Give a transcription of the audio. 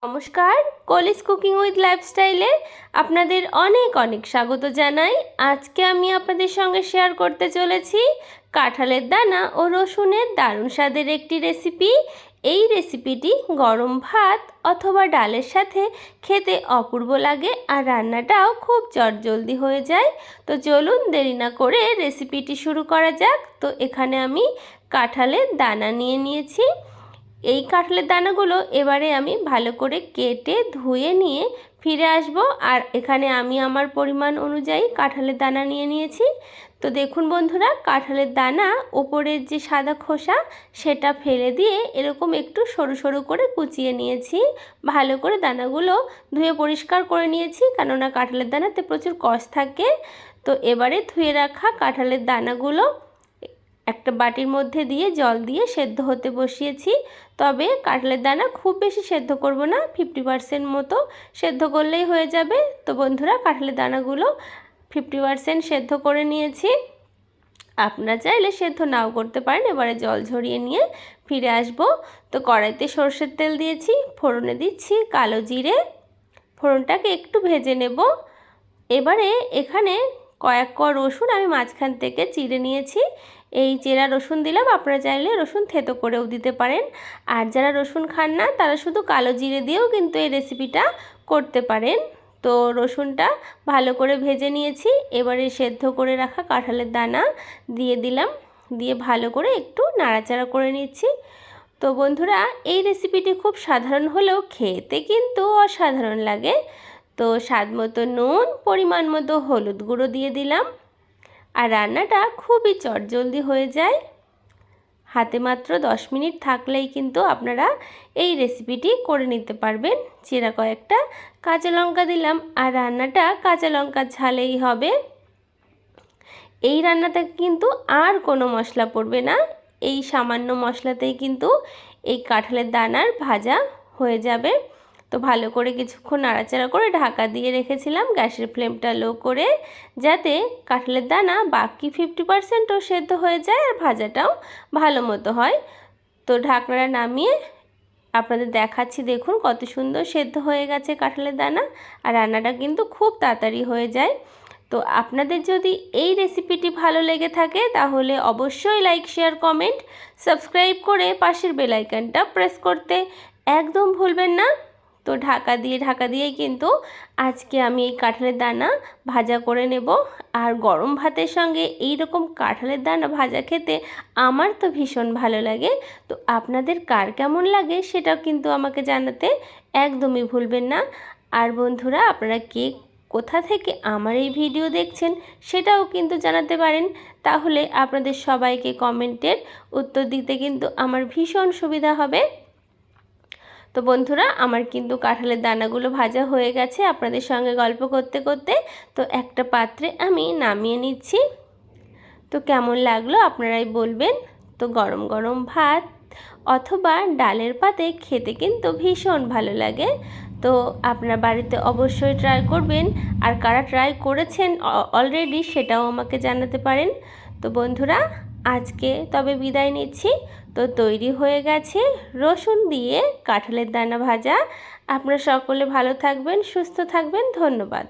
নমস্কার, কলিজ cooking with লাইফস্টাইলে আপনাদের অনেক অনেক স্বাগত জানাই। আজকে আমি আপনাদের সঙ্গে শেয়ার করতে চলেছি কাঁঠালের দানা ও রসুনের দারুণ স্বাদের একটি রেসিপি। এই রেসিপিটি গরম ভাত অথবা ডালের সাথে খেতে অপূর্ব লাগে আর রান্নাটাও খুব চটজলদি হয়ে যায়। তো চলুন দেরি না করে রেসিপিটি শুরু করা যাক। তো এখানে আমি কাঁঠালের দানা নিয়ে নিয়েছি। এই কাঁঠালের দানাগুলো এবারে আমি ভালো করে কেটে ধুয়ে নিয়ে ফিরে আসব। আর এখানে আমি আমার পরিমাণ অনুযায়ী কাঁঠালের দানা নিয়ে নিয়েছি। তো দেখুন বন্ধুরা, কাঁঠালের দানা ওপরের যে সাদা খোসা সেটা ফেলে দিয়ে এরকম একটু সরু সরু করে কুচিয়ে নিয়েছি। ভালো করে দানাগুলো ধুয়ে পরিষ্কার করে নিয়েছি, কেননা কাঁঠালের দানাতে প্রচুর কষ থাকে। তো এবারে ধুয়ে রাখা কাঁঠালের দানাগুলো একটা বাটির মধ্যে দিয়ে জল দিয়ে সেদ্ধ হতে বসিয়েছি। তবে কাঁঠালের দানা খুব বেশি সেদ্ধ করব না, 50% মতো সেদ্ধ করলেই হয়ে যাবে। তো বন্ধুরা, কাঁঠালের দানাগুলো 50% সেদ্ধ করে নিয়েছি। আপনারা চাইলে সেদ্ধ নাও করতে পারেন। এবারে জল ঝরিয়ে নিয়ে ফিরে আসব। তো কড়াইতে সরষের তেল দিয়েছি, ফোড়নে দিচ্ছি কালো জিরে। ফোড়নটাকে একটু ভেজে নেব। এবারে এখানে কয়েক কোয়া রসুন আমি মাঝখান থেকে চিড়ে নিয়েছি। এই চেরা রসুন দিলাম, আপনারা চাইলে রসুন থেতো করেও দিতে পারেন। আর যারা রসুন খান না তারা শুধু কালো জিরে দিয়েও কিন্তু এই রেসিপিটা করতে পারেন। তো রসুনটা ভালো করে ভেজে নিয়েছি। এবারে সেদ্ধ করে রাখা কাঁঠালের দানা দিয়ে দিলাম, দিয়ে ভালো করে একটু নাড়াচাড়া করে নিচ্ছি। তো বন্ধুরা, এই রেসিপিটি খুব সাধারণ হলেও খেতে কিন্তু অসাধারণ লাগে। তো স্বাদ মতো নুন, পরিমাণ মতো হলুদ গুঁড়ো দিয়ে দিলাম। আর রান্নাটা খুবই চটজলদি হয়ে যায়। হাতে মাত্র 10 মিনিট থাকলেই কিন্তু আপনারা এই রেসিপিটি করে নিতে পারবেন। চিরা কয়েকটা কাঁচা লঙ্কা দিলাম, আর রান্নাটা কাঁচা লঙ্কার ঝালেই হবে। এই রান্নাতে কিন্তু আর কোনো মশলা পড়বে না। এই সামান্য মশলাতেই কিন্তু এই কাঁঠালের দানার ভাজা হয়ে যাবে। তো ভালো করে কিছুক্ষণ নাড়াচাড়া করে ঢাকা দিয়ে রেখেছিলাম গ্যাসের ফ্লেমটা লো করে, যাতে কাঁঠালের দানা বাকি 50%ও সেদ্ধ হয়ে যায় আর ভাজাটাও ভালো মতো হয়। তো ঢাকনাটা নামিয়ে আপনাদের দেখাচ্ছি, দেখুন কত সুন্দর সেদ্ধ হয়ে গেছে কাঁঠালের দানা। আর রান্নাটা কিন্তু খুব তাড়াতাড়ি হয়ে যায়। তো আপনাদের যদি এই রেসিপিটি ভালো লেগে থাকে তাহলে অবশ্যই লাইক, শেয়ার, কমেন্ট, সাবস্ক্রাইব করে পাশের বেল আইকনটা প্রেস করতে একদম ভুলবেন না। তো ঢাকা দিয়েই কিন্তু আজকে আমি এই কাঁঠালের দানা ভাজা করে নেব। আর গরম ভাতের সঙ্গে এই রকম কাঁঠালের দানা ভাজা খেতে আমার তো ভীষণ ভালো লাগে। তো আপনাদের কার কেমন লাগে সেটাও কিন্তু আমাকে জানাতে একদমই ভুলবেন না। আর বন্ধুরা, আপনারা কোথা থেকে আমার এই ভিডিও দেখছেন সেটাও কিন্তু জানাতে পারেন। তাহলে আপনাদের সবাইকে কমেন্টের উত্তর দিতে কিন্তু আমার ভীষণ সুবিধা হবে। তো বন্ধুরা, আমার কিন্তু কাঁঠালের দানাগুলো ভাজা হয়ে গেছে আপনাদের সঙ্গে গল্প করতে করতে। তো একটা পাত্রে আমি নামিয়ে নিচ্ছি। তো কেমন লাগলো আপনারাই বলবেন। তো গরম গরম ভাত অথবা ডালের পাতে খেতে কিন্তু ভীষণ ভালো লাগে। তো আপনার বাড়িতে অবশ্যই ট্রাই করবেন। আর কারা ট্রাই করেছেন অলরেডি সেটাও আমাকে জানাতে পারেন। তো বন্ধুরা, আজকে তবে বিদায় নিচ্ছি। তো তৈরি হয়ে গেছে রসুন দিয়ে কাঁঠালের দানা ভাজা। আপনারা সকলে ভালো থাকবেন, সুস্থ থাকবেন। ধন্যবাদ।